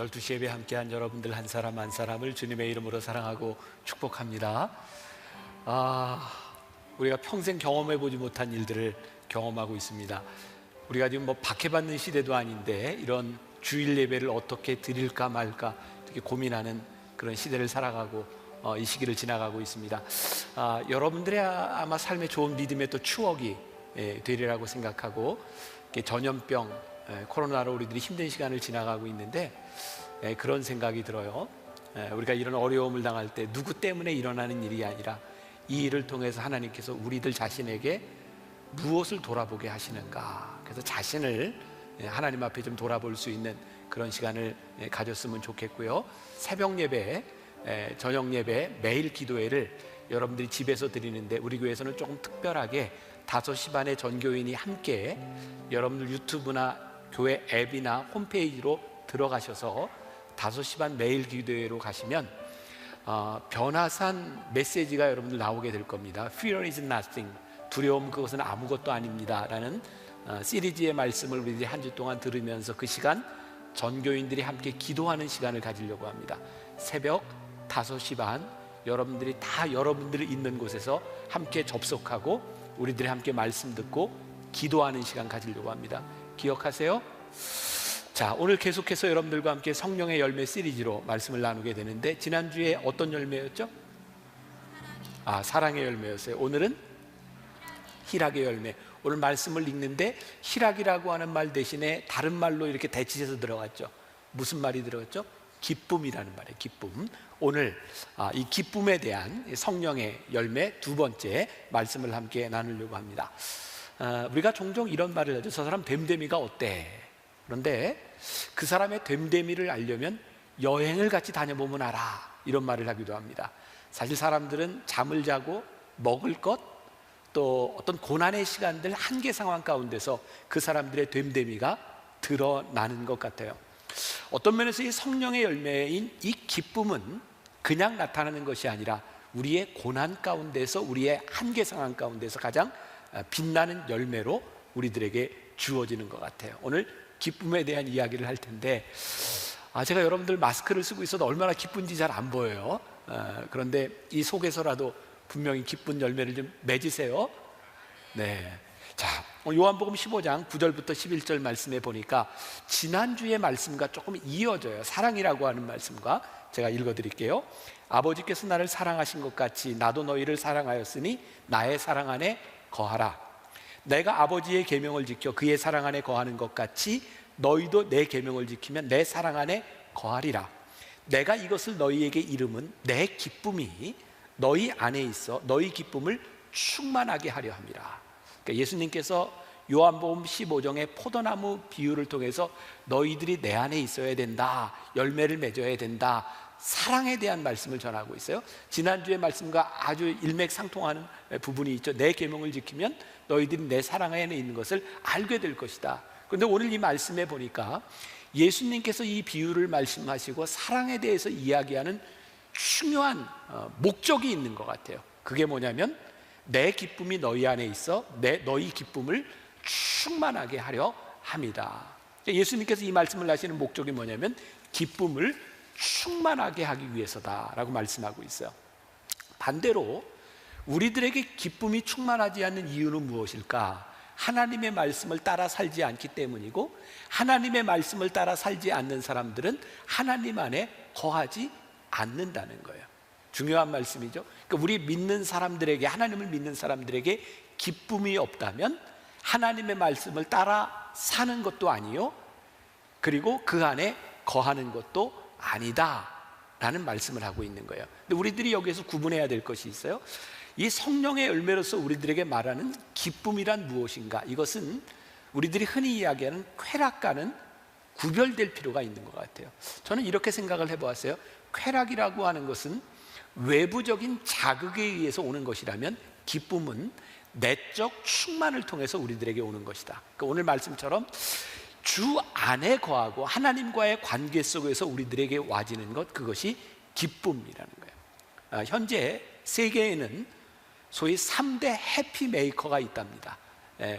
12시 예배 함께한 여러분들 한 사람 한 사람을 주님의 이름으로 사랑하고 축복합니다. 우리가 평생 경험해보지 못한 일들을 경험하고 있습니다. 우리가 지금 박해받는 시대도 아닌데 이런 주일 예배를 어떻게 드릴까 말까 이렇게 고민하는 그런 시대를 살아가고 이 시기를 지나가고 있습니다. 여러분들의 아마 삶에 좋은 믿음의 또 추억이 되리라고 생각하고, 전염병, 코로나로 우리들이 힘든 시간을 지나가고 있는데 그런 생각이 들어요. 우리가 이런 어려움을 당할 때 누구 때문에 일어나는 일이 아니라 이 일을 통해서 하나님께서 우리들 자신에게 무엇을 돌아보게 하시는가, 그래서 자신을 하나님 앞에 좀 돌아볼 수 있는 그런 시간을 가졌으면 좋겠고요. 새벽 예배, 저녁 예배, 매일 기도회를 여러분들이 집에서 드리는데 우리 교회에서는 조금 특별하게 5시 반에 전교인이 함께 여러분들 유튜브나 교회 앱이나 홈페이지로 들어가셔서 5시 반 매일 기도회로 가시면 변화산 메시지가 여러분들 나오게 될 겁니다. Fear is nothing, 두려움 그것은 아무것도 아닙니다 라는 시리즈의 말씀을 우리들이 한 주 동안 들으면서 그 시간 전교인들이 함께 기도하는 시간을 가지려고 합니다. 새벽 5시 반 여러분들이 다 여러분들이 있는 곳에서 함께 접속하고 우리들이 함께 말씀 듣고 기도하는 시간 가지려고 합니다. 기억하세요? 자, 오늘 계속해서 여러분들과 함께 성령의 열매 시리즈로 말씀을 나누게 되는데, 지난주에 어떤 열매였죠? 사랑의 열매였어요. 오늘은 희락의 열매. 오늘 말씀을 읽는데 희락이라고 하는 말 대신에 다른 말로 이렇게 대치해서 들어갔죠. 무슨 말이 들어갔죠? 기쁨이라는 말이에요. 기쁨. 오늘 이 기쁨에 대한 성령의 열매 두 번째 말씀을 함께 나누려고 합니다. 우리가 종종 이런 말을 하죠. 저 사람 됨됨이가 어때? 그런데 그 사람의 됨됨이를 알려면 여행을 같이 다녀보면 알아, 이런 말을 하기도 합니다. 사실 사람들은 잠을 자고 먹을 것, 또 어떤 고난의 시간들, 한계 상황 가운데서 그 사람들의 됨됨이가 드러나는 것 같아요. 어떤 면에서 이 성령의 열매인 이 기쁨은 그냥 나타나는 것이 아니라 우리의 고난 가운데서, 우리의 한계 상황 가운데서 가장 빛나는 열매로 우리들에게 주어지는 것 같아요. 오늘 기쁨에 대한 이야기를 할 텐데, 제가 여러분들 마스크를 쓰고 있어도 얼마나 기쁜지 잘 안 보여요. 그런데 이 속에서라도 분명히 기쁜 열매를 좀 맺으세요. 네. 자, 요한복음 15장 9절부터 11절 말씀에 보니까 지난주의 말씀과 조금 이어져요. 사랑이라고 하는 말씀과. 제가 읽어드릴게요. 아버지께서 나를 사랑하신 것 같이 나도 너희를 사랑하였으니 나의 사랑 안에 거하라. 내가 아버지의 계명을 지켜 그의 사랑 안에 거하는 것 같이 너희도 내 계명을 지키면 내 사랑 안에 거하리라. 내가 이것을 너희에게 이름은 내 기쁨이 너희 안에 있어 너희 기쁨을 충만하게 하려 함이라. 그러니까 예수님께서 요한복음 15장의 포도나무 비유를 통해서 너희들이 내 안에 있어야 된다, 열매를 맺어야 된다, 사랑에 대한 말씀을 전하고 있어요. 지난주의 말씀과 아주 일맥상통하는 부분이 있죠. 내 계명을 지키면 너희들이 내 사랑 안에 있는 것을 알게 될 것이다. 그런데 오늘 이 말씀에 보니까 예수님께서 이 비유를 말씀하시고 사랑에 대해서 이야기하는 중요한 목적이 있는 것 같아요. 그게 뭐냐면 내 기쁨이 너희 안에 있어 너희 기쁨을 충만하게 하려 함이다. 예수님께서 이 말씀을 하시는 목적이 뭐냐면 기쁨을 충만하게 하기 위해서다라고 말씀하고 있어요. 반대로 우리들에게 기쁨이 충만하지 않는 이유는 무엇일까? 하나님의 말씀을 따라 살지 않기 때문이고, 하나님의 말씀을 따라 살지 않는 사람들은 하나님 안에 거하지 않는다는 거예요. 중요한 말씀이죠. 그러니까 우리 믿는 사람들에게, 하나님을 믿는 사람들에게 기쁨이 없다면 하나님의 말씀을 따라 사는 것도 아니요, 그리고 그 안에 거하는 것도 아니다 라는 말씀을 하고 있는 거예요. 근데 우리들이 여기에서 구분해야 될 것이 있어요. 이 성령의 열매로서 우리들에게 말하는 기쁨이란 무엇인가? 이것은 우리들이 흔히 이야기하는 쾌락과는 구별될 필요가 있는 것 같아요. 저는 이렇게 생각을 해보았어요. 쾌락이라고 하는 것은 외부적인 자극에 의해서 오는 것이라면, 기쁨은 내적 충만을 통해서 우리들에게 오는 것이다. 그러니까 오늘 말씀처럼 주 안에 거하고 하나님과의 관계 속에서 우리들에게 와지는 것, 그것이 기쁨이라는 거예요. 현재 세계에는 소위 3대 해피메이커가 있답니다.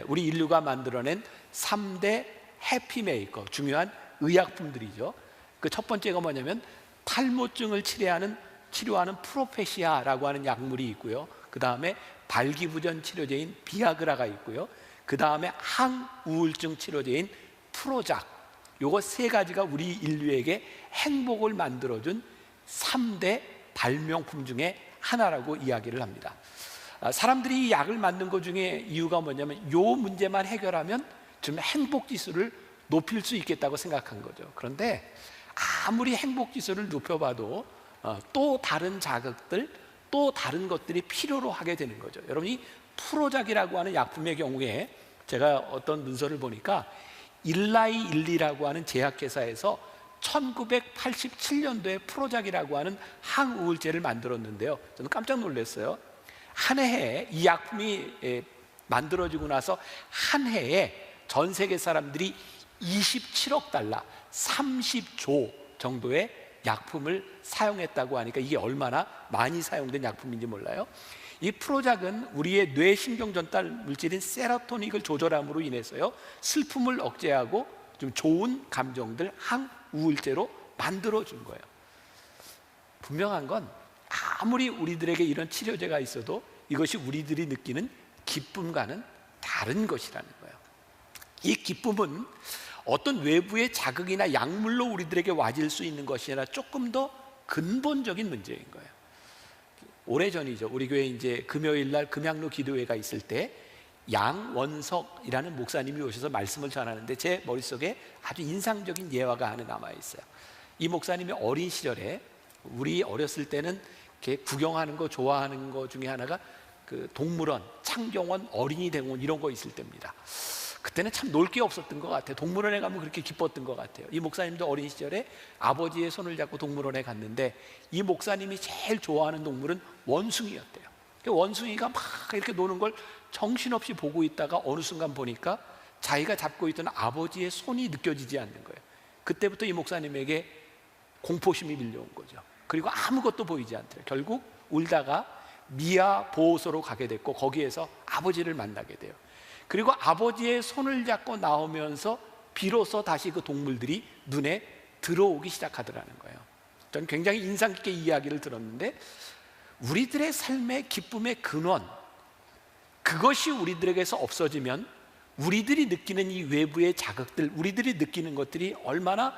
우리 인류가 만들어낸 3대 해피메이커, 중요한 의약품들이죠. 그 첫 번째가 뭐냐면 탈모증을 치료하는 프로페시아라고 하는 약물이 있고요. 그 다음에 발기부전 치료제인 비아그라가 있고요. 그 다음에 항우울증 치료제인 프로작. 요거 세 가지가 우리 인류에게 행복을 만들어준 3대 발명품 중에 하나라고 이야기를 합니다. 사람들이 이 약을 만든 것 중에 이유가 뭐냐면 요 문제만 해결하면 좀 행복 지수를 높일 수 있겠다고 생각한 거죠. 그런데 아무리 행복 지수를 높여봐도 또 다른 자극들, 또 다른 것들이 필요로 하게 되는 거죠. 여러분, 이 프로작이라고 하는 약품의 경우에 제가 어떤 문서를 보니까 일라이 일리라고 하는 제약회사에서 1987년도에 프로작이라고 하는 항우울제를 만들었는데요. 저는 깜짝 놀랐어요. 한 해에 이 약품이 만들어지고 나서 한 해에 전 세계 사람들이 27억 달러, 30조 정도의 약품을 사용했다고 하니까 이게 얼마나 많이 사용된 약품인지 몰라요. 이 프로작은 우리의 뇌신경 전달 물질인 세로토닌을 조절함으로 인해서요, 슬픔을 억제하고 좀 좋은 감정들, 항우울제로 만들어준 거예요. 분명한 건 아무리 우리들에게 이런 치료제가 있어도 이것이 우리들이 느끼는 기쁨과는 다른 것이라는 거예요. 이 기쁨은 어떤 외부의 자극이나 약물로 우리들에게 와질 수 있는 것이 아니라 조금 더 근본적인 문제인 거예요. 오래전이죠. 우리 교회 이제 금요일 날 금양로 기도회가 있을 때 양원석이라는 목사님이 오셔서 말씀을 전하는데 제 머릿속에 아주 인상적인 예화가 하나 남아 있어요. 이 목사님이 어린 시절에, 우리 어렸을 때는 이렇게 구경하는 거 좋아하는 거 중에 하나가 그 동물원, 창경원, 어린이 대공원 이런 거 있을 때입니다. 그때는 참 놀 게 없었던 것 같아요. 동물원에 가면 그렇게 기뻤던 것 같아요. 이 목사님도 어린 시절에 아버지의 손을 잡고 동물원에 갔는데 이 목사님이 제일 좋아하는 동물은 원숭이였대요. 원숭이가 막 이렇게 노는 걸 정신없이 보고 있다가 어느 순간 보니까 자기가 잡고 있던 아버지의 손이 느껴지지 않는 거예요. 그때부터 이 목사님에게 공포심이 밀려온 거죠. 그리고 아무것도 보이지 않더래요. 결국 울다가 미아 보호소로 가게 됐고 거기에서 아버지를 만나게 돼요. 그리고 아버지의 손을 잡고 나오면서 비로소 다시 그 동물들이 눈에 들어오기 시작하더라는 거예요. 저는 굉장히 인상 깊게 이야기를 들었는데 우리들의 삶의 기쁨의 근원, 그것이 우리들에게서 없어지면 우리들이 느끼는 이 외부의 자극들, 우리들이 느끼는 것들이 얼마나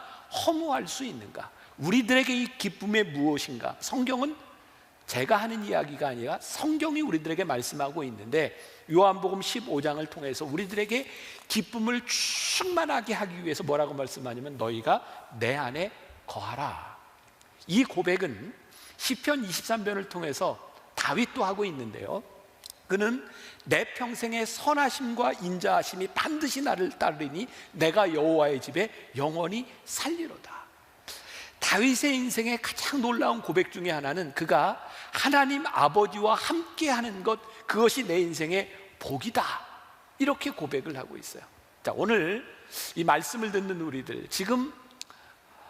허무할 수 있는가, 우리들에게 이 기쁨이 무엇인가. 성경은 제가 하는 이야기가 아니라 성경이 우리들에게 말씀하고 있는데 요한복음 15장을 통해서 우리들에게 기쁨을 충만하게 하기 위해서 뭐라고 말씀하냐면 너희가 내 안에 거하라. 이 고백은 시편 23편을 통해서 다윗도 하고 있는데요, 그는 내 평생의 선하심과 인자하심이 반드시 나를 따르리니 내가 여호와의 집에 영원히 살리로다. 다윗의 인생의 가장 놀라운 고백 중에 하나는 그가 하나님 아버지와 함께하는 것, 그것이 내 인생의 복이다, 이렇게 고백을 하고 있어요. 자, 오늘 이 말씀을 듣는 우리들, 지금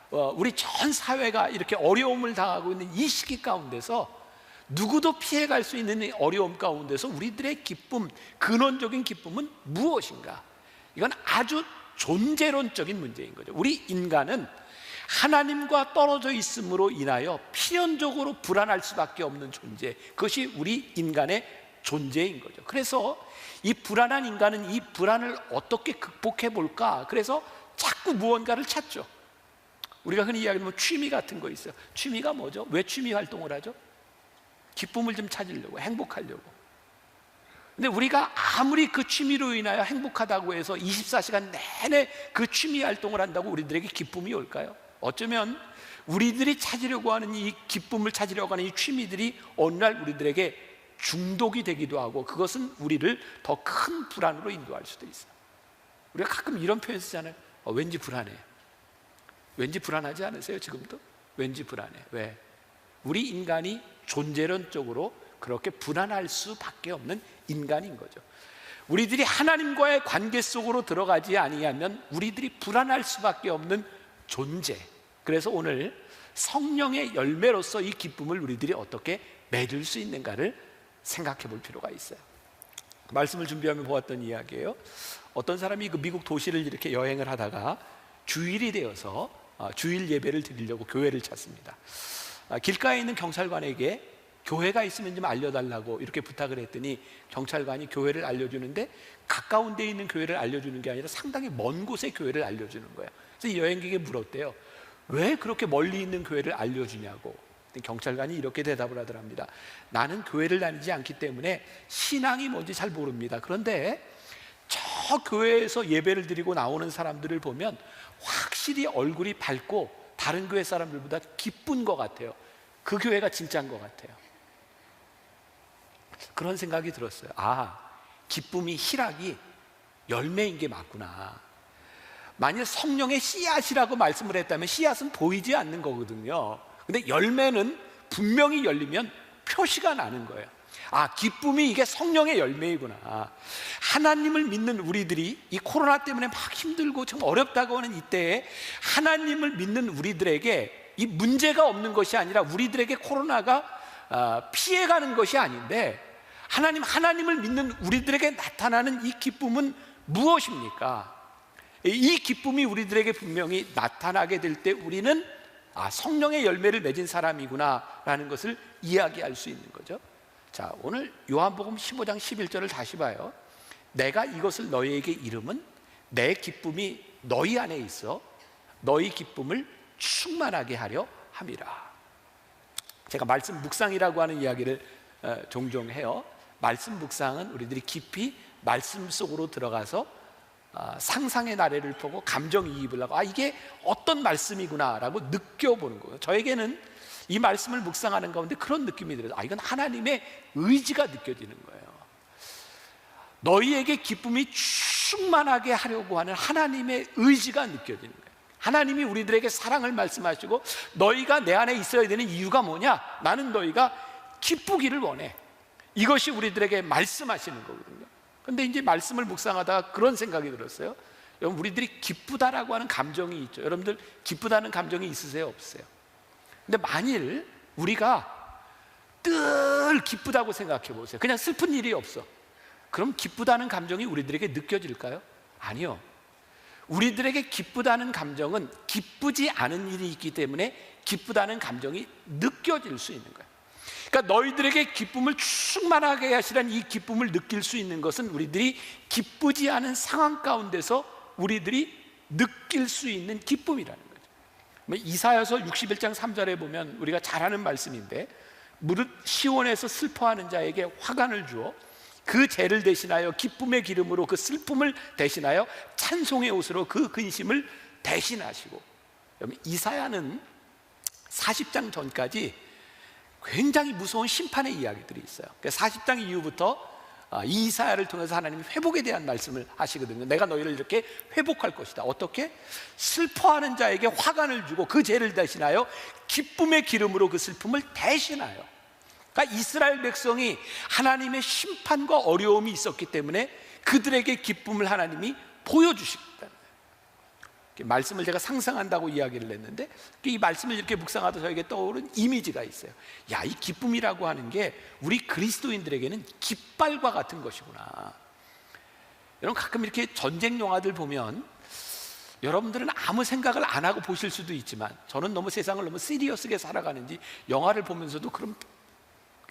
우리 전 사회가 이렇게 어려움을 당하고 있는 이 시기 가운데서 누구도 피해갈 수 있는 어려움 가운데서 우리들의 기쁨, 근원적인 기쁨은 무엇인가? 이건 아주 존재론적인 문제인 거죠. 우리 인간은 하나님과 떨어져 있음으로 인하여 필연적으로 불안할 수밖에 없는 존재, 그것이 우리 인간의 존재인 거죠. 그래서 이 불안한 인간은 이 불안을 어떻게 극복해 볼까? 그래서 자꾸 무언가를 찾죠. 우리가 흔히 이야기하면 취미 같은 거 있어요. 취미가 뭐죠? 왜 취미 활동을 하죠? 기쁨을 좀 찾으려고, 행복하려고. 근데 우리가 아무리 그 취미로 인하여 행복하다고 해서 24시간 내내 그 취미 활동을 한다고 우리들에게 기쁨이 올까요? 어쩌면 우리들이 찾으려고 하는 이 기쁨을 찾으려고 하는 이 취미들이 어느 날 우리들에게 중독이 되기도 하고 그것은 우리를 더 큰 불안으로 인도할 수도 있어요. 우리가 가끔 이런 표현 쓰잖아요. 왠지 불안해. 왠지 불안하지 않으세요? 지금도? 왠지 불안해. 왜? 우리 인간이 존재론적으로 그렇게 불안할 수밖에 없는 인간인 거죠. 우리들이 하나님과의 관계 속으로 들어가지 아니하면 우리들이 불안할 수밖에 없는 존재. 그래서 오늘 성령의 열매로서 이 기쁨을 우리들이 어떻게 맺을 수 있는가를 생각해 볼 필요가 있어요. 말씀을 준비하며 보았던 이야기예요. 어떤 사람이 그 미국 도시를 이렇게 여행을 하다가 주일이 되어서 주일 예배를 드리려고 교회를 찾습니다. 길가에 있는 경찰관에게 교회가 있으면 좀 알려달라고 이렇게 부탁을 했더니 경찰관이 교회를 알려주는데 가까운 데에 있는 교회를 알려주는 게 아니라 상당히 먼 곳의 교회를 알려주는 거예요. 그래서 이 여행객이 물었대요. 왜 그렇게 멀리 있는 교회를 알려주냐고. 경찰관이 이렇게 대답을 하더랍니다. 나는 교회를 다니지 않기 때문에 신앙이 뭔지 잘 모릅니다. 그런데 저 교회에서 예배를 드리고 나오는 사람들을 보면 확실히 얼굴이 밝고 다른 교회 사람들보다 기쁜 것 같아요. 그 교회가 진짜인 것 같아요. 그런 생각이 들었어요. 기쁨이, 희락이 열매인 게 맞구나. 만일 성령의 씨앗이라고 말씀을 했다면 씨앗은 보이지 않는 거거든요. 근데 열매는 분명히 열리면 표시가 나는 거예요. 기쁨이 이게 성령의 열매이구나. 하나님을 믿는 우리들이 이 코로나 때문에 막 힘들고 참 어렵다고 하는 이때에 하나님을 믿는 우리들에게 이 문제가 없는 것이 아니라 우리들에게 코로나가 피해가는 것이 아닌데 하나님을 믿는 우리들에게 나타나는 이 기쁨은 무엇입니까? 이 기쁨이 우리들에게 분명히 나타나게 될 때 우리는 성령의 열매를 맺은 사람이구나 라는 것을 이야기할 수 있는 거죠. 자, 오늘 요한복음 15장 11절을 다시 봐요. 내가 이것을 너희에게 이름은 내 기쁨이 너희 안에 있어 너희 기쁨을 충만하게 하려 함이라. 제가 말씀 묵상이라고 하는 이야기를 종종 해요. 말씀 묵상은 우리들이 깊이 말씀 속으로 들어가서 상상의 나래를 보고 감정이입을 하고 이게 어떤 말씀이구나 라고 느껴보는 거예요. 저에게는 이 말씀을 묵상하는 가운데 그런 느낌이 들어요. 이건 하나님의 의지가 느껴지는 거예요. 너희에게 기쁨이 충만하게 하려고 하는 하나님의 의지가 느껴지는 거예요. 하나님이 우리들에게 사랑을 말씀하시고 너희가 내 안에 있어야 되는 이유가 뭐냐? 나는 너희가 기쁘기를 원해. 이것이 우리들에게 말씀하시는 거거든요. 근데 이제 말씀을 묵상하다가 그런 생각이 들었어요. 여러분, 우리들이 기쁘다라고 하는 감정이 있죠. 여러분들 기쁘다는 감정이 있으세요? 없으세요? 근데 만일 우리가 늘 기쁘다고 생각해 보세요. 그냥 슬픈 일이 없어. 그럼 기쁘다는 감정이 우리들에게 느껴질까요? 아니요. 우리들에게 기쁘다는 감정은 기쁘지 않은 일이 있기 때문에 기쁘다는 감정이 느껴질 수 있는 거예요. 그러니까 너희들에게 기쁨을 충만하게 하시라는 이 기쁨을 느낄 수 있는 것은 우리들이 기쁘지 않은 상황 가운데서 우리들이 느낄 수 있는 기쁨이라는 거죠. 이사야서 61장 3절에 보면 우리가 잘 아는 말씀인데 무릇 시온에서 슬퍼하는 자에게 화관을 주어 그 죄를 대신하여 기쁨의 기름으로 그 슬픔을 대신하여 찬송의 옷으로 그 근심을 대신하시고. 여러분, 이사야는 40장 전까지 굉장히 무서운 심판의 이야기들이 있어요. 40장 이후부터 이 이사야를 통해서 하나님이 회복에 대한 말씀을 하시거든요. 내가 너희를 이렇게 회복할 것이다. 어떻게? 슬퍼하는 자에게 화관을 주고 그 죄를 대신하여 기쁨의 기름으로 그 슬픔을 대신하여. 그러니까 이스라엘 백성이 하나님의 심판과 어려움이 있었기 때문에 그들에게 기쁨을 하나님이 보여주시겠다. 말씀을 제가 상상한다고 이야기를 했는데 이 말씀을 이렇게 묵상하다 저에게 떠오른 이미지가 있어요. 이 기쁨이라고 하는 게 우리 그리스도인들에게는 깃발과 같은 것이구나. 여러분, 가끔 이렇게 전쟁 영화들 보면 여러분들은 아무 생각을 안 하고 보실 수도 있지만 저는 너무 세상을 너무 시리어스하게 살아가는지 영화를 보면서도 그런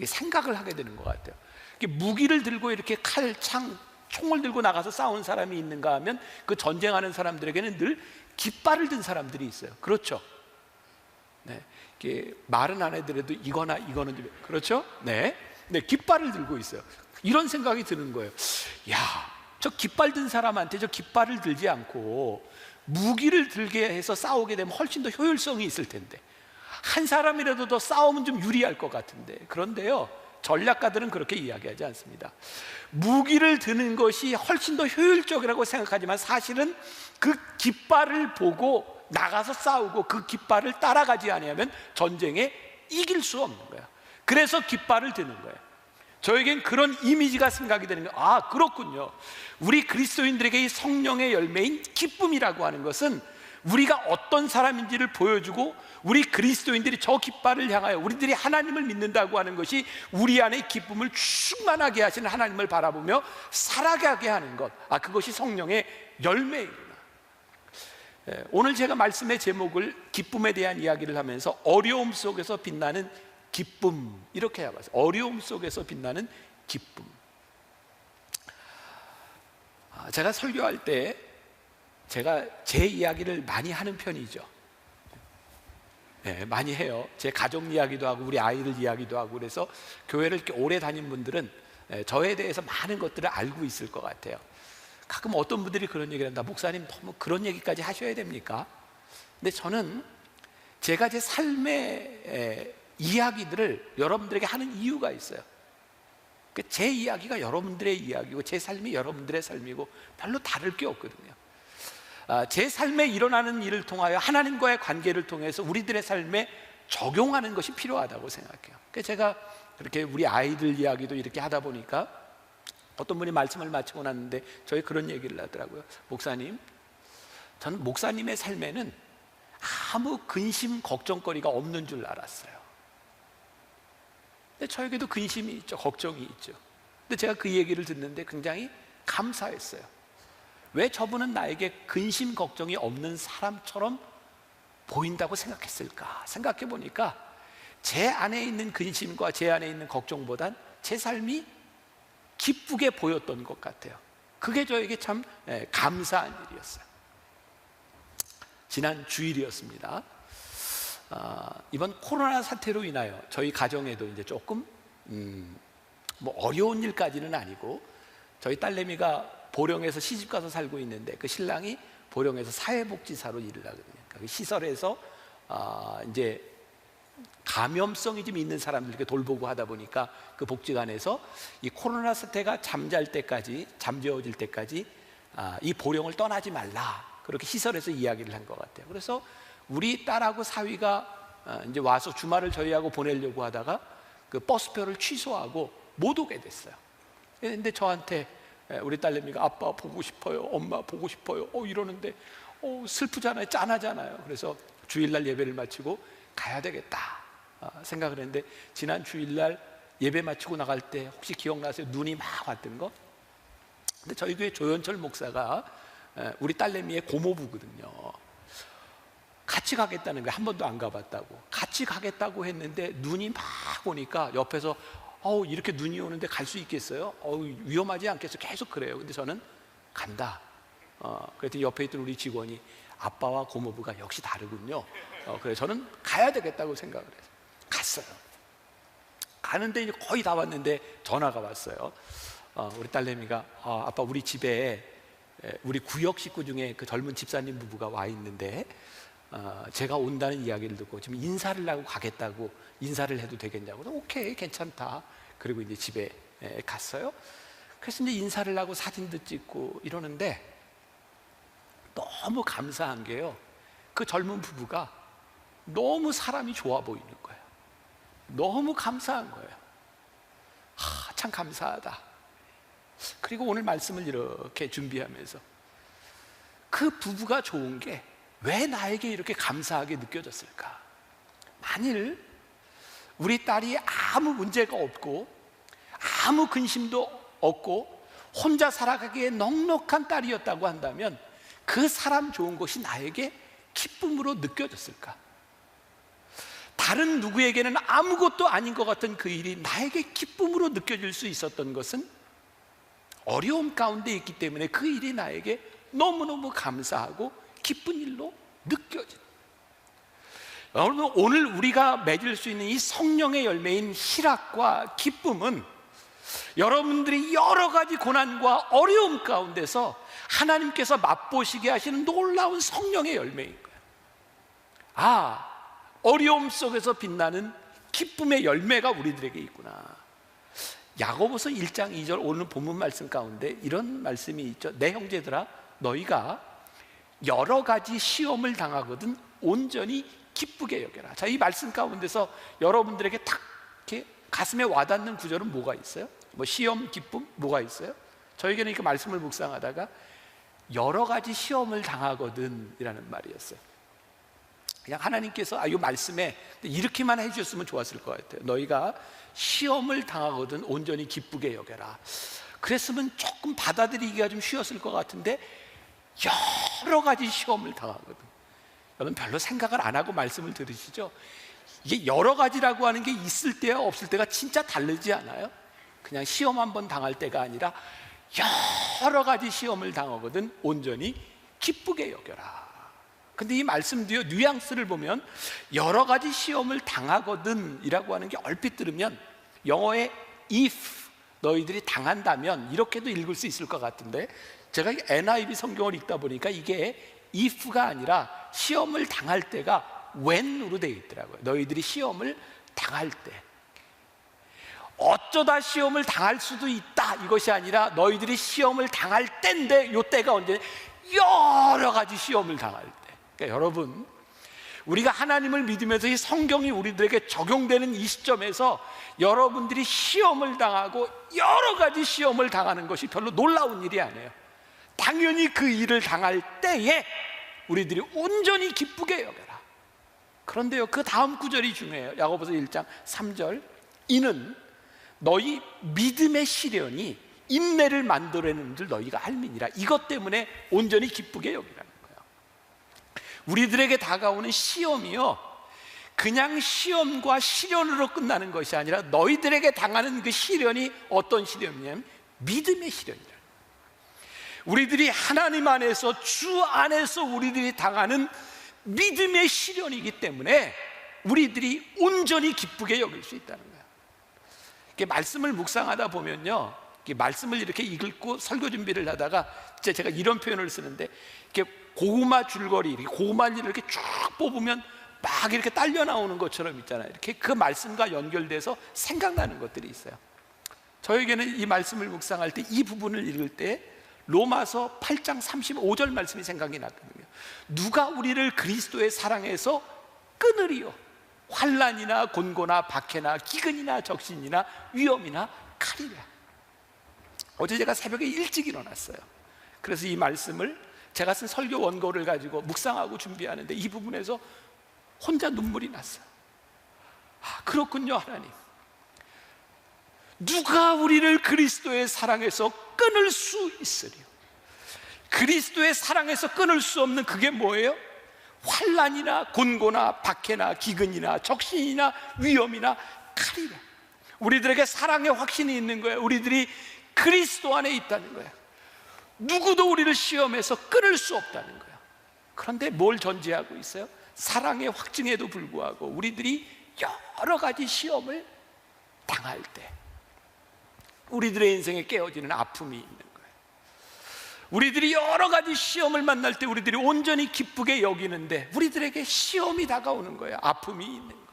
생각을 하게 되는 것 같아요. 무기를 들고 이렇게 칼, 창, 총을 들고 나가서 싸우는 사람이 있는가 하면 그 전쟁하는 사람들에게는 늘 깃발을 든 사람들이 있어요. 그렇죠? 네, 말은 안 해더라도 이거나 이거는 좀, 그렇죠? 네, 깃발을 들고 있어요. 이런 생각이 드는 거예요. 저 깃발 든 사람한테 저 깃발을 들지 않고 무기를 들게 해서 싸우게 되면 훨씬 더 효율성이 있을 텐데 한 사람이라도 더 싸우면 좀 유리할 것 같은데. 그런데요, 전략가들은 그렇게 이야기하지 않습니다. 무기를 드는 것이 훨씬 더 효율적이라고 생각하지만 사실은 그 깃발을 보고 나가서 싸우고 그 깃발을 따라가지 않으면 전쟁에 이길 수 없는 거야. 그래서 깃발을 드는 거예요. 저에겐 그런 이미지가 생각이 되는 거예요. 그렇군요. 우리 그리스도인들에게 이 성령의 열매인 기쁨이라고 하는 것은 우리가 어떤 사람인지를 보여주고 우리 그리스도인들이 저 깃발을 향하여 우리들이 하나님을 믿는다고 하는 것이 우리 안에 기쁨을 충만하게 하시는 하나님을 바라보며 살아가게 하는 것, 그것이 성령의 열매이구나. 오늘 제가 말씀의 제목을 기쁨에 대한 이야기를 하면서 어려움 속에서 빛나는 기쁨 이렇게 해봤어요. 어려움 속에서 빛나는 기쁨. 제가 설교할 때 제가 제 이야기를 많이 하는 편이죠. 많이 해요. 제 가족 이야기도 하고 우리 아이들 이야기도 하고. 그래서 교회를 이렇게 오래 다닌 분들은 저에 대해서 많은 것들을 알고 있을 것 같아요. 가끔 어떤 분들이 그런 얘기를 한다. 목사님 너무 그런 얘기까지 하셔야 됩니까? 근데 저는 제가 제 삶의 이야기들을 여러분들에게 하는 이유가 있어요. 제 이야기가 여러분들의 이야기고 제 삶이 여러분들의 삶이고 별로 다를 게 없거든요. 제 삶에 일어나는 일을 통하여 하나님과의 관계를 통해서 우리들의 삶에 적용하는 것이 필요하다고 생각해요. 그래서 제가 그렇게 우리 아이들 이야기도 이렇게 하다 보니까 어떤 분이 말씀을 마치고 났는데 저희 그런 얘기를 하더라고요. 목사님, 저는 목사님의 삶에는 아무 근심 걱정거리가 없는 줄 알았어요. 근데 저에게도 근심이 있죠. 걱정이 있죠. 근데 제가 그 얘기를 듣는데 굉장히 감사했어요. 왜 저분은 나에게 근심 걱정이 없는 사람처럼 보인다고 생각했을까? 생각해 보니까 제 안에 있는 근심과 제 안에 있는 걱정보단 제 삶이 기쁘게 보였던 것 같아요. 그게 저에게 참 감사한 일이었어요. 지난 주일이었습니다. 이번 코로나 사태로 인하여 저희 가정에도 이제 조금 뭐 어려운 일까지는 아니고, 저희 딸내미가 보령에서 시집가서 살고 있는데 그 신랑이 보령에서 사회복지사로 일을 하거든요. 그러니까 그 시설에서 이제 감염성이 좀 있는 사람들에게 돌보고 하다 보니까 그 복지관에서 이 코로나 사태가 잠재워질 때까지 이 보령을 떠나지 말라, 그렇게 시설에서 이야기를 한 것 같아요. 그래서 우리 딸하고 사위가 이제 와서 주말을 저희하고 보내려고 하다가 그 버스표를 취소하고 못 오게 됐어요. 근데 저한테 우리 딸내미가 아빠 보고 싶어요, 엄마 보고 싶어요 이러는데 슬프잖아요, 짠하잖아요. 그래서 주일날 예배를 마치고 가야 되겠다 생각을 했는데, 지난 주일날 예배 마치고 나갈 때 혹시 기억나세요? 눈이 막 왔던 거? 근데 저희 교회 조현철 목사가 우리 딸내미의 고모부거든요. 같이 가겠다는 거예요. 한 번도 안 가봤다고. 같이 가겠다고 했는데 눈이 막 오니까 옆에서 이렇게 눈이 오는데 갈 수 있겠어요? 위험하지 않겠어요? 계속 그래요. 근데 저는 간다. 그랬더니 옆에 있던 우리 직원이 아빠와 고모부가 역시 다르군요. 그래서 저는 가야 되겠다고 생각을 해서 갔어요. 가는데 이제 거의 다 왔는데 전화가 왔어요. 우리 딸내미가 아빠 우리 집에 우리 구역 식구 중에 그 젊은 집사님 부부가 와 있는데 제가 온다는 이야기를 듣고 지금 인사를 하고 가겠다고, 인사를 해도 되겠냐고. 오케이 괜찮다. 그리고 이제 집에 갔어요. 그래서 이제 인사를 하고 사진도 찍고 이러는데 너무 감사한 게요, 그 젊은 부부가 너무 사람이 좋아 보이는 거예요. 너무 감사한 거예요. 참 감사하다. 그리고 오늘 말씀을 이렇게 준비하면서 그 부부가 좋은 게 왜 나에게 이렇게 감사하게 느껴졌을까? 만일 우리 딸이 아무 문제가 없고 아무 근심도 없고 혼자 살아가기에 넉넉한 딸이었다고 한다면 그 사람 좋은 것이 나에게 기쁨으로 느껴졌을까? 다른 누구에게는 아무것도 아닌 것 같은 그 일이 나에게 기쁨으로 느껴질 수 있었던 것은 어려움 가운데 있기 때문에 그 일이 나에게 너무너무 감사하고 기쁜 일로 느껴진. 여러분, 오늘 우리가 맺을 수 있는 이 성령의 열매인 희락과 기쁨은 여러분들이 여러 가지 고난과 어려움 가운데서 하나님께서 맛보시게 하시는 놀라운 성령의 열매인 거예요. 어려움 속에서 빛나는 기쁨의 열매가 우리들에게 있구나. 야고보서 1장 2절 오늘 본문 말씀 가운데 이런 말씀이 있죠. 내 형제들아, 너희가 여러 가지 시험을 당하거든 온전히 기쁘게 여겨라. 자, 이 말씀 가운데서 여러분들에게 탁 이렇게 가슴에 와닿는 구절은 뭐가 있어요? 뭐 시험, 기쁨 뭐가 있어요? 저에게는 이렇게 말씀을 묵상하다가 여러 가지 시험을 당하거든 이라는 말이었어요. 그냥 하나님께서 이 말씀에 이렇게만 해주셨으면 좋았을 것 같아요. 너희가 시험을 당하거든 온전히 기쁘게 여겨라. 그랬으면 조금 받아들이기가 좀 쉬웠을 것 같은데 여러 가지 시험을 당하거든. 여러분 별로 생각을 안 하고 말씀을 들으시죠? 이게 여러 가지라고 하는 게 있을 때와 없을 때가 진짜 다르지 않아요? 그냥 시험 한번 당할 때가 아니라 여러 가지 시험을 당하거든 온전히 기쁘게 여겨라. 근데 이 말씀도요, 뉘앙스를 보면 여러 가지 시험을 당하거든 이라고 하는 게 얼핏 들으면 영어의 if, 너희들이 당한다면 이렇게도 읽을 수 있을 것 같은데, 제가 NIV 성경을 읽다 보니까 이게 if가 아니라 시험을 당할 때가 when으로 되어 있더라고요. 너희들이 시험을 당할 때, 어쩌다 시험을 당할 수도 있다 이것이 아니라 너희들이 시험을 당할 때인데, 이 때가 언제? 여러 가지 시험을 당할 때. 그러니까 여러분, 우리가 하나님을 믿으면서 이 성경이 우리들에게 적용되는 이 시점에서 여러분들이 시험을 당하고 여러 가지 시험을 당하는 것이 별로 놀라운 일이 아니에요. 당연히 그 일을 당할 때에 우리들이 온전히 기쁘게 여겨라. 그런데요, 그 다음 구절이 중요해요. 야고보서 1장 3절, 이는 너희 믿음의 시련이 인내를 만들어내는 줄 너희가 알미니라. 이것 때문에 온전히 기쁘게 여기라는 거예요. 우리들에게 다가오는 시험이요, 그냥 시험과 시련으로 끝나는 것이 아니라 너희들에게 당하는 그 시련이 어떤 시련이냐면 믿음의 시련이라. 우리들이 하나님 안에서, 주 안에서 우리들이 당하는 믿음의 시련이기 때문에 우리들이 온전히 기쁘게 여길 수 있다는 거예요. 이렇게 말씀을 묵상하다 보면요, 이렇게 말씀을 이렇게 읽고 설교 준비를 하다가 제가 이런 표현을 쓰는데, 이렇게 고구마 줄거리, 이렇게 고구마를 이렇게 쭉 뽑으면 막 이렇게 딸려 나오는 것처럼 있잖아요. 이렇게 그 말씀과 연결돼서 생각나는 것들이 있어요. 저에게는 이 말씀을 묵상할 때, 이 부분을 읽을 때 로마서 8장 35절 말씀이 생각이 났거든요. 누가 우리를 그리스도의 사랑에서 끊으리요? 환난이나 곤고나 박해나 기근이나 적신이나 위험이나 칼이라. 어제 제가 새벽에 일찍 일어났어요. 그래서 이 말씀을 제가 쓴 설교 원고를 가지고 묵상하고 준비하는데 이 부분에서 혼자 눈물이 났어요. 아, 그렇군요. 하나님, 누가 우리를 그리스도의 사랑에서 끊을 수 있으리요? 그리스도의 사랑에서 끊을 수 없는 그게 뭐예요? 환난이나 곤고나 박해나 기근이나 적신이나 위험이나 칼이라. 우리들에게 사랑의 확신이 있는 거예요. 우리들이 그리스도 안에 있다는 거예요. 누구도 우리를 시험해서 끊을 수 없다는 거예요. 그런데 뭘 전제하고 있어요? 사랑의 확증에도 불구하고 우리들이 여러 가지 시험을 당할 때 우리들의 인생에 깨어지는 아픔이 있는 거예요. 우리들이 여러 가지 시험을 만날 때 우리들이 온전히 기쁘게 여기는데 우리들에게 시험이 다가오는 거예요. 아픔이 있는 거예요.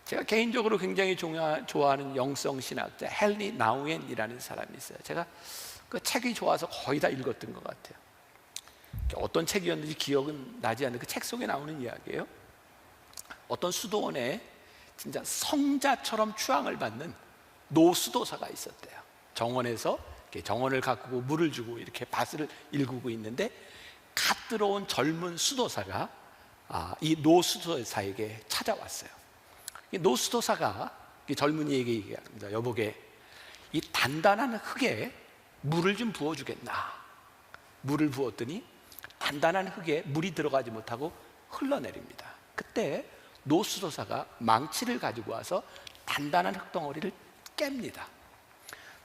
제가 개인적으로 굉장히 좋아하는 영성신학자 헨리 나우엔이라는 사람이 있어요. 제가 그 책이 좋아서 거의 다 읽었던 것 같아요. 어떤 책이었는지 기억은 나지 않는데 그 책 속에 나오는 이야기예요. 어떤 수도원에 진짜 성자처럼 추앙을 받는 노수도사가 있었대요. 정원에서 이렇게 정원을 가꾸고 물을 주고 이렇게 밭을 일구고 있는데 갓 들어온 젊은 수도사가 이 노수도사에게 찾아왔어요. 이 노수도사가 이 젊은이에게 얘기합니다. 여보게, 이 단단한 흙에 물을 좀 부어주겠나? 물을 부었더니 단단한 흙에 물이 들어가지 못하고 흘러내립니다. 그때 노수도사가 망치를 가지고 와서 단단한 흙덩어리를 깹니다.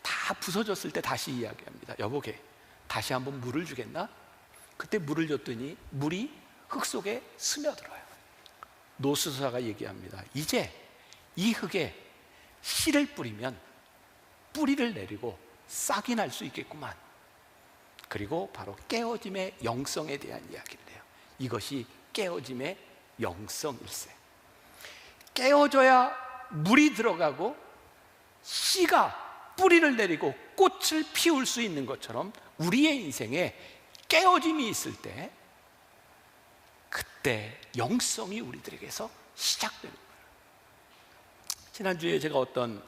다 부서졌을 때 다시 이야기합니다. 여보게, 다시 한번 물을 주겠나? 그때 물을 줬더니 물이 흙 속에 스며들어요. 노수도사가 얘기합니다. 이제 이 흙에 씨를 뿌리면 뿌리를 내리고 싹이 날 수 있겠구만. 그리고 바로 깨어짐의 영성에 대한 이야기를 해요. 이것이 깨어짐의 영성일세. 깨어져야 물이 들어가고 씨가 뿌리를 내리고 꽃을 피울 수 있는 것처럼 우리의 인생에 깨어짐이 있을 때 그때 영성이 우리들에게서 시작되는 거예요. 지난주에 제가 어떤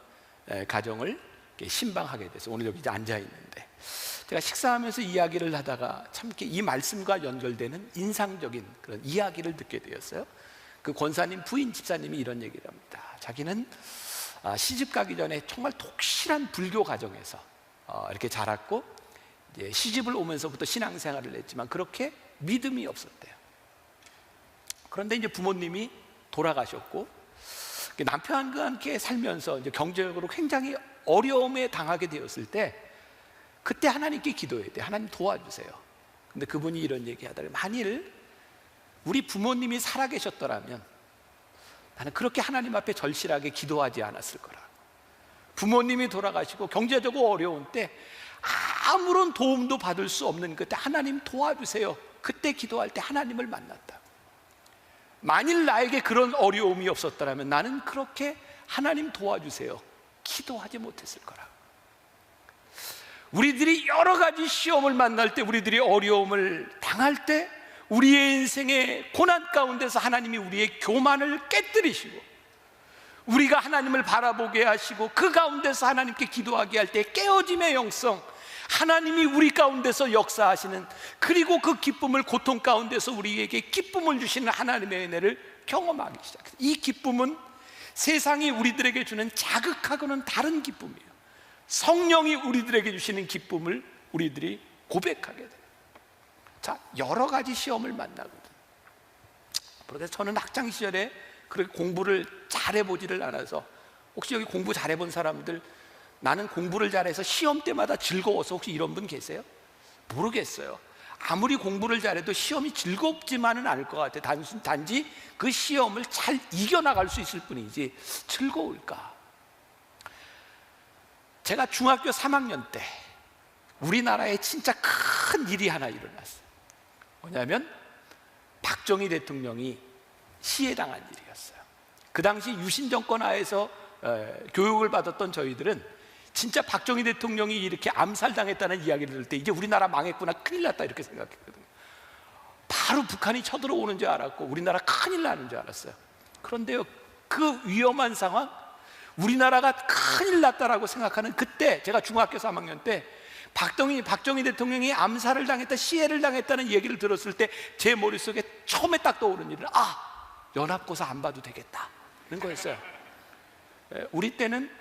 가정을 신방하게 돼서 오늘 여기 앉아있는데 제가 식사하면서 이야기를 하다가 참 이 말씀과 연결되는 인상적인 그런 이야기를 듣게 되었어요. 그 권사님 부인 집사님이 이런 얘기를 합니다. 자기는 시집 가기 전에 정말 독실한 불교 가정에서 이렇게 자랐고 이제 시집을 오면서부터 신앙생활을 했지만 그렇게 믿음이 없었대요. 그런데 이제 부모님이 돌아가셨고 남편과 함께 살면서 이제 경제적으로 굉장히 어려움에 당하게 되었을 때 그때 하나님께 기도해야 돼. 하나님 도와주세요. 근데 그분이 이런 얘기 하더라고요. 만일 우리 부모님이 살아계셨더라면 나는 그렇게 하나님 앞에 절실하게 기도하지 않았을 거라. 부모님이 돌아가시고 경제적으로 어려운 때 아무런 도움도 받을 수 없는 그때 하나님 도와주세요. 그때 기도할 때 하나님을 만났다. 만일 나에게 그런 어려움이 없었더라면 나는 그렇게 하나님 도와주세요 기도하지 못했을 거라. 우리들이 여러 가지 시험을 만날 때, 우리들이 어려움을 당할 때, 우리의 인생의 고난 가운데서 하나님이 우리의 교만을 깨뜨리시고 우리가 하나님을 바라보게 하시고 그 가운데서 하나님께 기도하게 할 때 깨어짐의 영성, 하나님이 우리 가운데서 역사하시는, 그리고 그 기쁨을 고통 가운데서 우리에게 기쁨을 주시는 하나님의 은혜를 경험하기 시작해요. 이 기쁨은 세상이 우리들에게 주는 자극하고는 다른 기쁨이에요. 성령이 우리들에게 주시는 기쁨을 우리들이 고백하게 돼요. 자, 여러 가지 시험을 만나거든. 그런데 저는 학창 시절에 그렇게 공부를 잘해보지를 않아서, 혹시 여기 공부 잘해본 사람들, 나는 공부를 잘해서 시험 때마다 즐거워서, 혹시 이런 분 계세요? 모르겠어요. 아무리 공부를 잘해도 시험이 즐겁지만은 않을 것 같아요. 단지 그 시험을 잘 이겨나갈 수 있을 뿐이지 즐거울까? 제가 중학교 3학년 때 우리나라에 진짜 큰 일이 하나 일어났어요. 뭐냐면 박정희 대통령이 시해당한 일이었어요. 그 당시 유신 정권 하에서 교육을 받았던 저희들은 진짜 박정희 대통령이 이렇게 암살당했다는 이야기를 들을 때 이제 우리나라 망했구나, 큰일 났다, 이렇게 생각했거든요. 바로 북한이 쳐들어오는 줄 알았고 우리나라 큰일 나는 줄 알았어요. 그런데요, 그 위험한 상황, 우리나라가 큰일 났다라고 생각하는 그때, 제가 중학교 3학년 때 박정희 대통령이 암살을 당했다, 시해를 당했다는 얘기를 들었을 때 제 머릿속에 처음에 딱 떠오르는 일은 연합고사 안 봐도 되겠다 는 거였어요. 우리 때는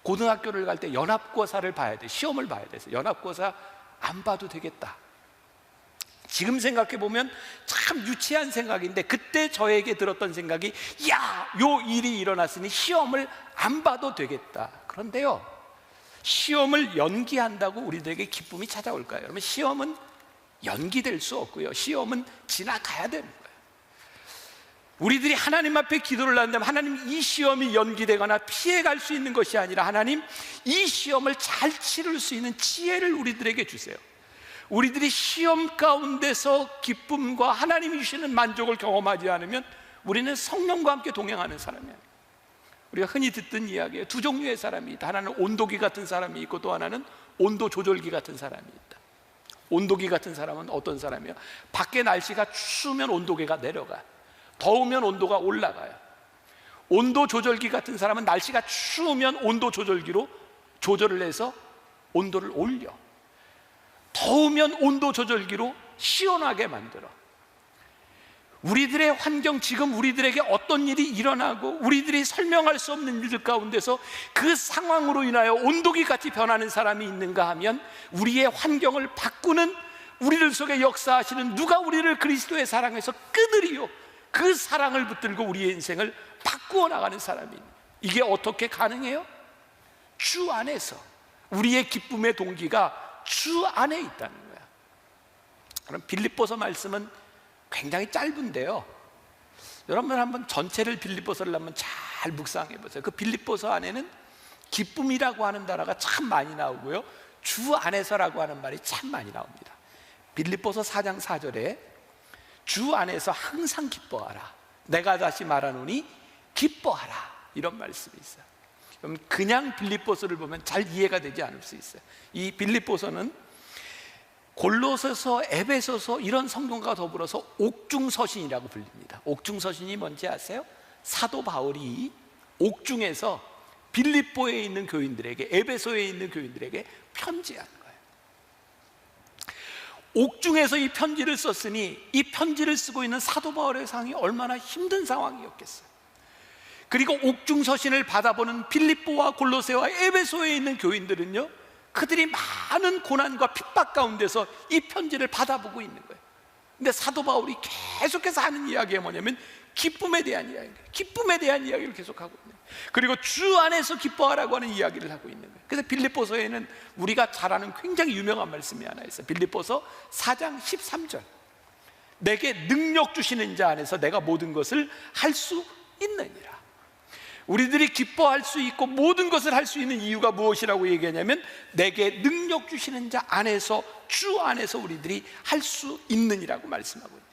고등학교를 갈 때 연합고사를 봐야 돼. 시험을 봐야 돼서 연합고사 안 봐도 되겠다. 지금 생각해보면 참 유치한 생각인데 그때 저에게 들었던 생각이, 요 일이 일어났으니 시험을 안 봐도 되겠다. 그런데요, 시험을 연기한다고 우리들에게 기쁨이 찾아올까요? 여러분, 시험은 연기될 수 없고요, 시험은 지나가야 되는 거예요. 우리들이 하나님 앞에 기도를 한다면 하나님, 이 시험이 연기되거나 피해갈 수 있는 것이 아니라 하나님, 이 시험을 잘 치를 수 있는 지혜를 우리들에게 주세요. 우리들이 시험 가운데서 기쁨과 하나님이 주시는 만족을 경험하지 않으면 우리는 성령과 함께 동행하는 사람이에요. 우리가 흔히 듣던 이야기예요. 두 종류의 사람이 있다. 하나는 온도기 같은 사람이 있고 또 하나는 온도 조절기 같은 사람이 있다. 온도기 같은 사람은 어떤 사람이에요? 밖에 날씨가 추우면 온도계가 내려가요. 더우면 온도가 올라가요. 온도 조절기 같은 사람은 날씨가 추우면 온도 조절기로 조절을 해서 온도를 올려, 더우면 온도 조절기로 시원하게 만들어. 우리들의 환경, 지금 우리들에게 어떤 일이 일어나고 우리들이 설명할 수 없는 일들 가운데서 그 상황으로 인하여 온도기 같이 변하는 사람이 있는가 하면 우리의 환경을 바꾸는, 우리들 속에 역사하시는 누가 우리를 그리스도의 사랑에서 끄드리요, 그 사랑을 붙들고 우리의 인생을 바꾸어 나가는 사람이 있는. 이게 어떻게 가능해요? 주 안에서. 우리의 기쁨의 동기가 주 안에 있다는 거야. 그럼 빌립보서 말씀은 굉장히 짧은데요, 여러분 한번 전체를 빌립보서를 한번 잘 묵상해 보세요. 그 빌립보서 안에는 기쁨이라고 하는 단어가 참 많이 나오고요, 주 안에서라고 하는 말이 참 많이 나옵니다. 빌립보서 4장 4절에 주 안에서 항상 기뻐하라, 내가 다시 말하노니 기뻐하라, 이런 말씀이 있어요. 그냥 빌립보서를 보면 잘 이해가 되지 않을 수 있어요. 이 빌립보서는 골로새서, 에베소서 이런 성경과 더불어서 옥중서신이라고 불립니다. 옥중서신이 뭔지 아세요? 사도 바울이 옥중에서 빌립보에 있는 교인들에게, 에베소에 있는 교인들에게 편지하는 거예요. 옥중에서 이 편지를 썼으니 이 편지를 쓰고 있는 사도 바울의 상황이 얼마나 힘든 상황이었겠어요. 그리고 옥중서신을 받아보는 빌립보와 골로새와 에베소에 있는 교인들은요, 그들이 많은 고난과 핍박 가운데서 이 편지를 받아보고 있는 거예요. 근데 사도 바울이 계속해서 하는 이야기가 뭐냐면 기쁨에 대한 이야기예요. 기쁨에 대한 이야기를 계속하고 있는 거예요. 그리고 주 안에서 기뻐하라고 하는 이야기를 하고 있는 거예요. 그래서 빌립보서에는 우리가 잘 아는 굉장히 유명한 말씀이 하나 있어요. 빌립보서 4장 13절, 내게 능력 주시는 자 안에서 내가 모든 것을 할 수 있느니라. 우리들이 기뻐할 수 있고 모든 것을 할 수 있는 이유가 무엇이라고 얘기하냐면 내게 능력 주시는 자 안에서, 주 안에서 우리들이 할 수 있느니라고 말씀하고 있어요.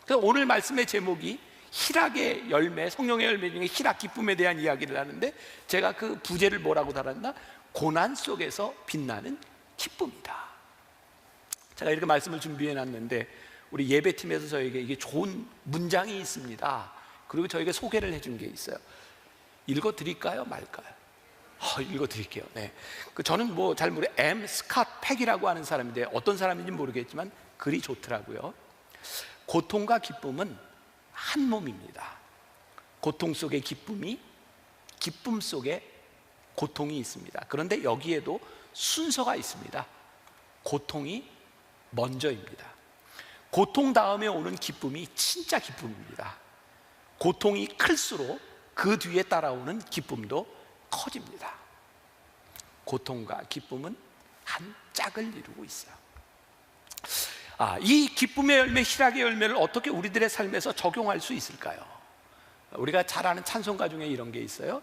그래서 오늘 말씀의 제목이 희락의 열매, 성령의 열매 중에 희락, 기쁨에 대한 이야기를 하는데, 제가 그 부제를 뭐라고 달았나? 고난 속에서 빛나는 기쁨이다. 제가 이렇게 말씀을 준비해 놨는데 우리 예배팀에서 저에게 이게 좋은 문장이 있습니다. 그리고 저에게 소개를 해준 게 있어요. 읽어드릴까요? 말까요? 읽어드릴게요. 네. 저는 뭐 잘 모르겠어요. M. 스캇 팩이라고 하는 사람인데 어떤 사람인지 모르겠지만 글이 좋더라고요. 고통과 기쁨은 한 몸입니다. 고통 속에 기쁨이, 기쁨 속에 고통이 있습니다. 그런데 여기에도 순서가 있습니다. 고통이 먼저입니다. 고통 다음에 오는 기쁨이 진짜 기쁨입니다. 고통이 클수록 그 뒤에 따라오는 기쁨도 커집니다. 고통과 기쁨은 한 짝을 이루고 있어요. 이 기쁨의 열매, 희락의 열매를 어떻게 우리들의 삶에서 적용할 수 있을까요? 우리가 잘 아는 찬송가 중에 이런 게 있어요.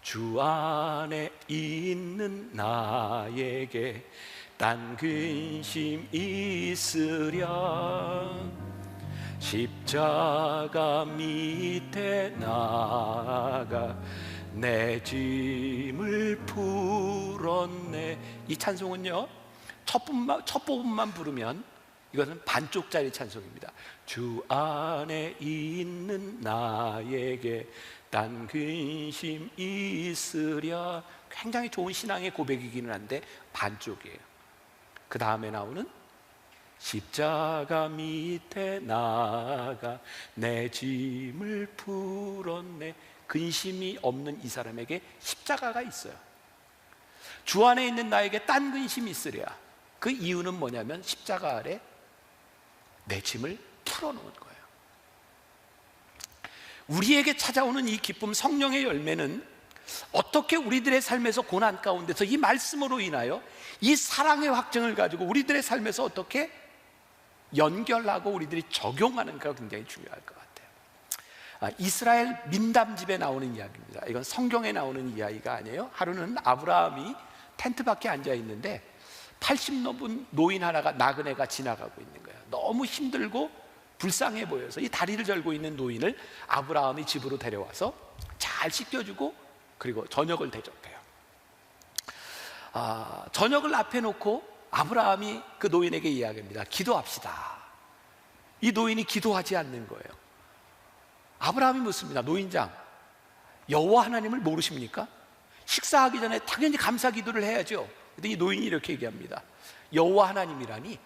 주 안에 있는 나에게 딴 근심 있으랴, 십자가 밑에 나가 내 짐을 풀었네. 이 찬송은요, 첫 부분만 부르면 이것은 반쪽짜리 찬송입니다. 주 안에 있는 나에게 딴 근심 있으랴. 굉장히 좋은 신앙의 고백이기는 한데 반쪽이에요. 그 다음에 나오는 십자가 밑에 나가 내 짐을 풀었네. 근심이 없는 이 사람에게 십자가가 있어요. 주 안에 있는 나에게 딴 근심이 있으랴. 그 이유는 뭐냐면 십자가 아래 내 짐을 풀어놓은 거예요. 우리에게 찾아오는 이 기쁨, 성령의 열매는 어떻게 우리들의 삶에서 고난 가운데서 이 말씀으로 인하여 이 사랑의 확증을 가지고 우리들의 삶에서 어떻게 연결하고 우리들이 적용하는가가 굉장히 중요할 것 같아요. 이스라엘 민담집에 나오는 이야기입니다. 이건 성경에 나오는 이야기가 아니에요. 하루는 아브라함이 텐트 밖에 앉아 있는데 80 넘은 노인 하나가, 나그네가 지나가고 있는 거예요. 너무 힘들고 불쌍해 보여서 이 다리를 절고 있는 노인을 아브라함이 집으로 데려와서 잘 씻겨주고 그리고 저녁을 대접해요. 저녁을 앞에 놓고 아브라함이 그 노인에게 이야기합니다. 기도합시다. 이 노인이 기도하지 않는 거예요. 아브라함이 묻습니다. 노인장, 여호와 하나님을 모르십니까? 식사하기 전에 당연히 감사 기도를 해야죠. 그런데 이 노인이 이렇게 얘기합니다. 여호와 하나님이라니?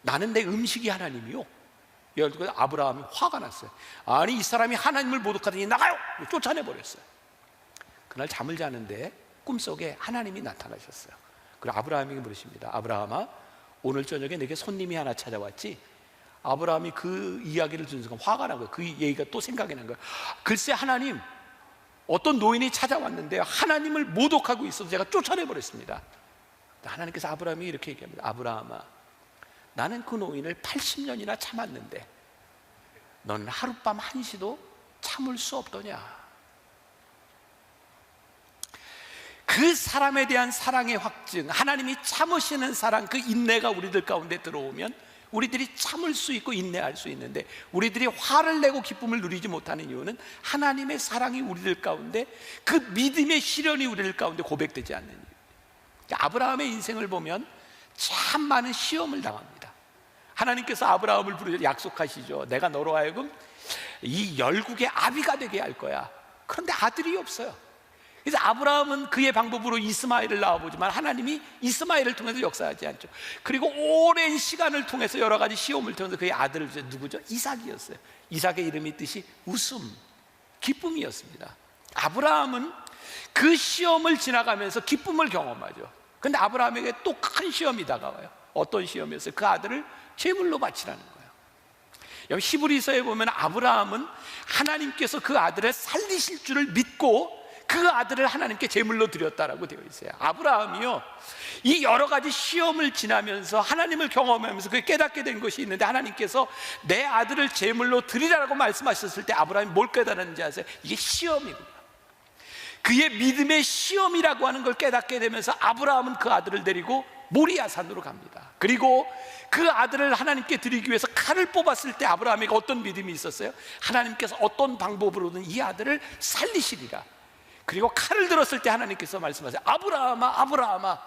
나는 내 음식이 하나님이요. 그래서 아브라함이 화가 났어요. 아니, 이 사람이 하나님을 모독하더니 나가요! 쫓아내버렸어요. 그날 잠을 자는데 꿈속에 하나님이 나타나셨어요. 그리고 아브라함이 물으십니다. 아브라함아, 오늘 저녁에 내게 손님이 하나 찾아왔지? 아브라함이 그 이야기를 듣는 순간 화가 난 거예요. 그 얘기가 또 생각이 난 거예요. 글쎄, 하나님, 어떤 노인이 찾아왔는데 하나님을 모독하고 있어서 제가 쫓아내버렸습니다. 하나님께서 아브라함이 이렇게 얘기합니다. 아브라함아, 나는 그 노인을 80년이나 참았는데 너는 하룻밤 한시도 참을 수 없더냐? 그 사람에 대한 사랑의 확증, 하나님이 참으시는 사랑, 그 인내가 우리들 가운데 들어오면 우리들이 참을 수 있고 인내할 수 있는데, 우리들이 화를 내고 기쁨을 누리지 못하는 이유는 하나님의 사랑이 우리들 가운데, 그 믿음의 시련이 우리들 가운데 고백되지 않는 이유. 아브라함의 인생을 보면 참 많은 시험을 당합니다. 하나님께서 아브라함을 부르셔 약속하시죠. 내가 너로 하여금 이 열국의 아비가 되게 할 거야. 그런데 아들이 없어요. 그래서 아브라함은 그의 방법으로 이스마엘을 낳아보지만 하나님이 이스마엘을 통해서 역사하지 않죠. 그리고 오랜 시간을 통해서 여러 가지 시험을 통해서 그의 아들을 누구죠? 이삭이었어요. 이삭의 이름이 뜻이 웃음, 기쁨이었습니다. 아브라함은 그 시험을 지나가면서 기쁨을 경험하죠. 근데 아브라함에게 또 큰 시험이 다가와요. 어떤 시험이었어요? 그 아들을 제물로 바치라는 거예요. 여러분, 히브리서에 보면 아브라함은 하나님께서 그 아들을 살리실 줄을 믿고 그 아들을 하나님께 제물로 드렸다라고 되어 있어요. 아브라함이요, 이 여러 가지 시험을 지나면서 하나님을 경험하면서 그게 깨닫게 된 것이 있는데, 하나님께서 내 아들을 제물로 드리라고 말씀하셨을 때 아브라함이 뭘 깨달았는지 아세요? 이게 시험이구나. 그의 믿음의 시험이라고 하는 걸 깨닫게 되면서 아브라함은 그 아들을 데리고 모리아산으로 갑니다. 그리고 그 아들을 하나님께 드리기 위해서 칼을 뽑았을 때 아브라함에게 어떤 믿음이 있었어요? 하나님께서 어떤 방법으로든 이 아들을 살리시리라. 그리고 칼을 들었을 때 하나님께서 말씀하세요. 아브라함아, 아브라함아.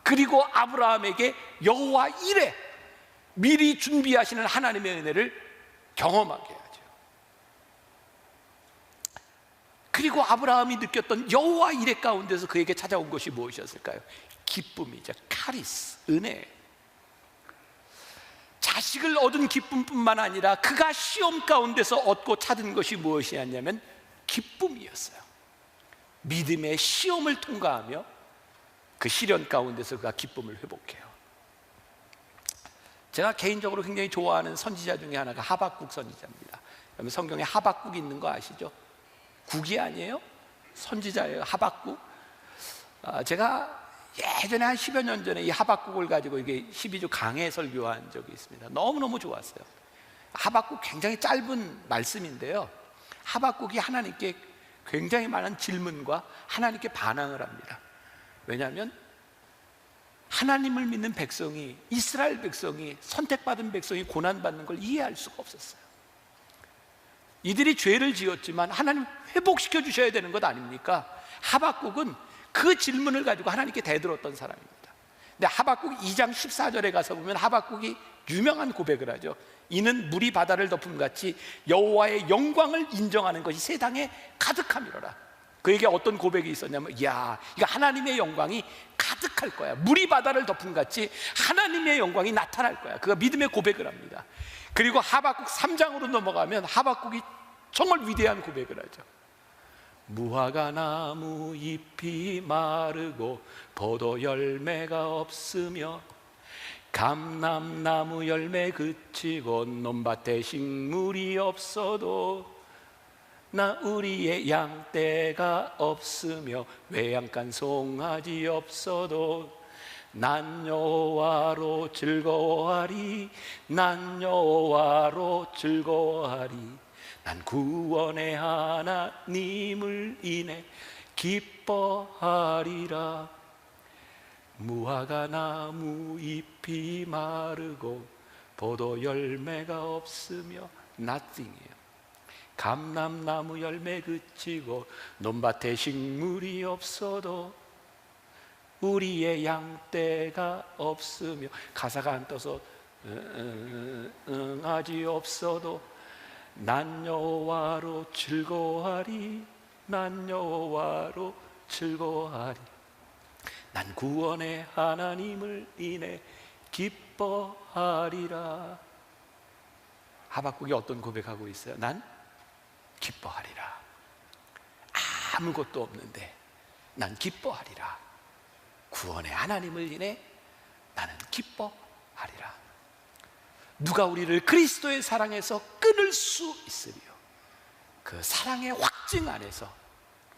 그리고 아브라함에게 여호와 이레, 미리 준비하시는 하나님의 은혜를 경험하게 하죠. 그리고 아브라함이 느꼈던 여호와 이레 가운데서 그에게 찾아온 것이 무엇이었을까요? 기쁨이죠. 카리스, 은혜. 자식을 얻은 기쁨뿐만 아니라 그가 시험 가운데서 얻고 찾은 것이 무엇이었냐면 기쁨이었어요. 믿음의 시험을 통과하며 그 시련 가운데서 그가 기쁨을 회복해요. 제가 개인적으로 굉장히 좋아하는 선지자 중에 하나가 하박국 선지자입니다. 여러분, 성경에 하박국 있는 거 아시죠? 국이 아니에요? 선지자예요. 하박국. 제가 예전에 한 10여 년 전에 이 하박국을 가지고 이게 12주 강해 설교한 적이 있습니다. 너무너무 좋았어요. 하박국 굉장히 짧은 말씀인데요, 하박국이 하나님께 굉장히 많은 질문과 하나님께 반항을 합니다. 왜냐하면 하나님을 믿는 백성이, 이스라엘 백성이, 선택받은 백성이 고난받는 걸 이해할 수가 없었어요. 이들이 죄를 지었지만 하나님 회복시켜 주셔야 되는 것 아닙니까? 하박국은 그 질문을 가지고 하나님께 대들었던 사람입니다. 근데 하박국 2장 14절에 가서 보면 하박국이 유명한 고백을 하죠. 이는 물이 바다를 덮음같이 여호와의 영광을 인정하는 것이 세상에 가득함이로라. 그에게 어떤 고백이 있었냐면, 이야, 이거 하나님의 영광이 가득할 거야. 물이 바다를 덮음같이 하나님의 영광이 나타날 거야. 그가 믿음의 고백을 합니다. 그리고 하박국 3장으로 넘어가면 하박국이 정말 위대한 고백을 하죠. 무화과 나무 잎이 마르고 포도 열매가 없으며 감람나무 열매 그치고 논밭에 식물이 없어도 나 우리의 양떼가 없으며 외양간 송아지 없어도 난 여호와로 즐거워하리. 난 여호와로 즐거워하리. 난 구원의 하나님을 인해 기뻐하리라. 무화과 나무 잎이 마르고 포도 열매가 없으며 nothing이에요. 감람나무 열매 그치고 논밭에 식물이 없어도 우리의 양떼가 없으며, 가사가 안 떠서 아지 없어도 난 여호와로 즐거워하리. 난 여호와로 즐거워하리. 난 구원의 하나님을 인해 기뻐하리라. 하박국이 어떤 고백하고 있어요? 난 기뻐하리라. 아무것도 없는데 난 기뻐하리라. 구원의 하나님을 인해 나는 기뻐하리라. 누가 우리를 그리스도의 사랑에서 끊을 수 있으리요? 그 사랑의 확증 안에서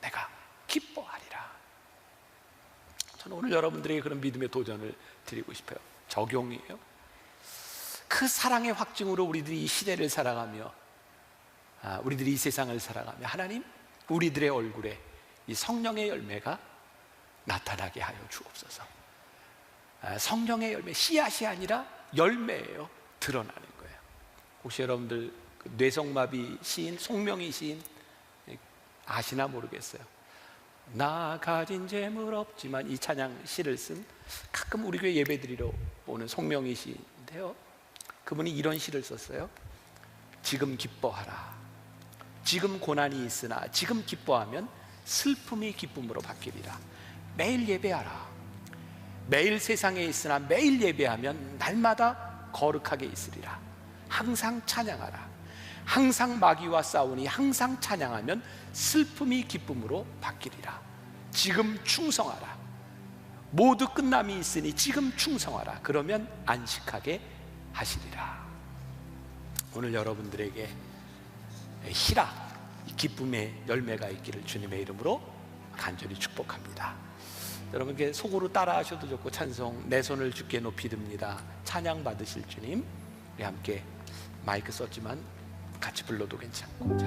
내가 기뻐하리라. 저는 오늘 여러분들에게 그런 믿음의 도전을 드리고 싶어요. 적용이에요. 그 사랑의 확증으로 우리들이 이 시대를 살아가며, 우리들이 이 세상을 살아가며, 하나님, 우리들의 얼굴에 이 성령의 열매가 나타나게 하여 주옵소서. 성령의 열매, 씨앗이 아니라 열매예요. 드러나는 거예요. 혹시 여러분들 뇌성마비 시인 송명희 시인 아시나 모르겠어요. 나 가진 재물 없지만, 이 찬양 시를 쓴 가끔 우리 교회 예배드리러 오는 송명희 시인인데요, 그분이 이런 시를 썼어요. 지금 기뻐하라. 지금 고난이 있으나 지금 기뻐하면 슬픔이 기쁨으로 바뀌리라. 매일 예배하라. 매일 세상에 있으나 매일 예배하면 날마다 거룩하게 있으리라. 항상 찬양하라. 항상 마귀와 싸우니 항상 찬양하면 슬픔이 기쁨으로 바뀌리라. 지금 충성하라. 모두 끝남이 있으니 지금 충성하라. 그러면 안식하게 하시리라. 오늘 여러분들에게 희락, 기쁨의 열매가 있기를 주님의 이름으로 간절히 축복합니다. 여러분께 속으로 따라 하셔도 좋고, 찬송 내 손을 주께 높이 듭니다, 찬양 받으실 주님, 우리 함께 마이크 썼지만 같이 불러도 괜찮고. 자,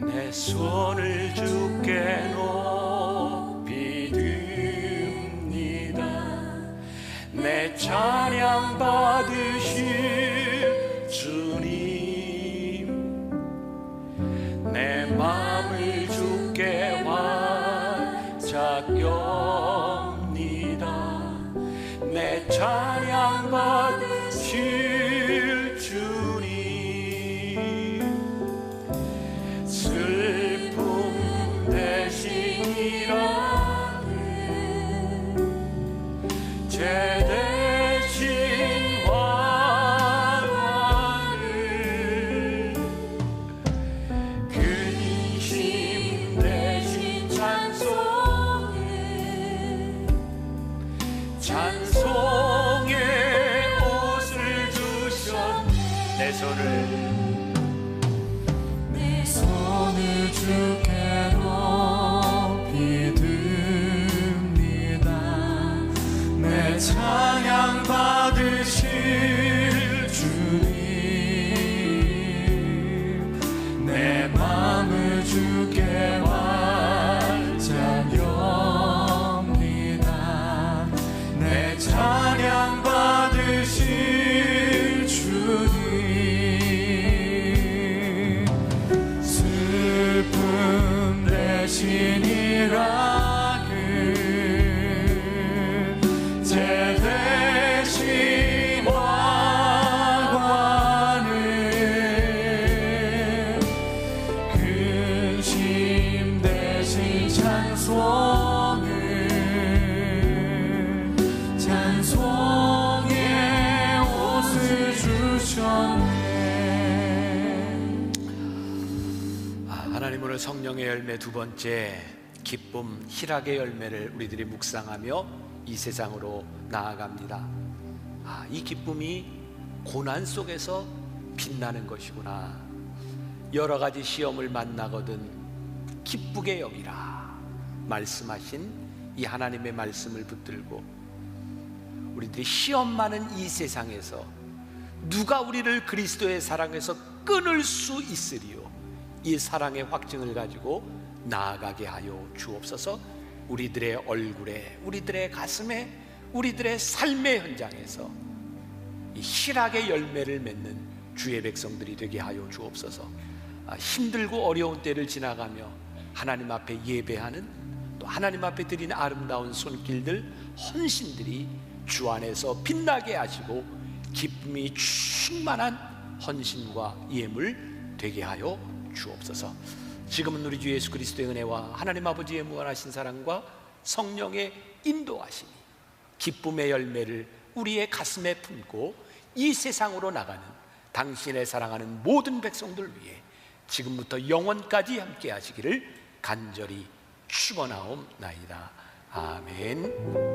내 손을 주께 높이 듭니다. 내 찬양 받으실 주님, 내 마음을 주께 완작엽니다. 내 찬양 받으실 주님, 슬픔 대신이라는 제 대신 환환을, 근심 대신 찬송을, 찬송의 옷을 주셨네. 내 손을 주께 높이 듭니다. 내 찬양 받으실 주님, 내 마음을 주께 완작엽니다. 내 찬양 받으실 주님, 슬픔 대신이라는 제 대신 환환을, 근심 대신 찬송을, 찬송의 옷을 주셨네. 하나님, 오늘 성령의 열매 두 번째, 기쁨, 희락의 열매를 우리들이 묵상하며 이 세상으로 나아갑니다. 이 기쁨이 고난 속에서 빛나는 것이구나. 여러 가지 시험을 만나거든 기쁘게 여기라 말씀하신 이 하나님의 말씀을 붙들고, 우리들이 시험 많은 이 세상에서 누가 우리를 그리스도의 사랑에서 끊을 수 있으리요? 이 사랑의 확증을 가지고 나아가게 하여 주옵소서. 우리들의 얼굴에, 우리들의 가슴에, 우리들의 삶의 현장에서 이 희락의 열매를 맺는 주의 백성들이 되게 하여 주옵소서. 힘들고 어려운 때를 지나가며 하나님 앞에 예배하는, 또 하나님 앞에 드리는 아름다운 손길들, 헌신들이 주 안에서 빛나게 하시고 기쁨이 충만한 헌신과 예물 되게 하여 주옵소서. 지금은 우리 주 예수 그리스도의 은혜와 하나님 아버지의 무한하신 사랑과 성령의 인도하심이 기쁨의 열매를 우리의 가슴에 품고 이 세상으로 나가는 당신의 사랑하는 모든 백성들 위해 지금부터 영원까지 함께 하시기를 간절히 축원하옵나이다. 아멘.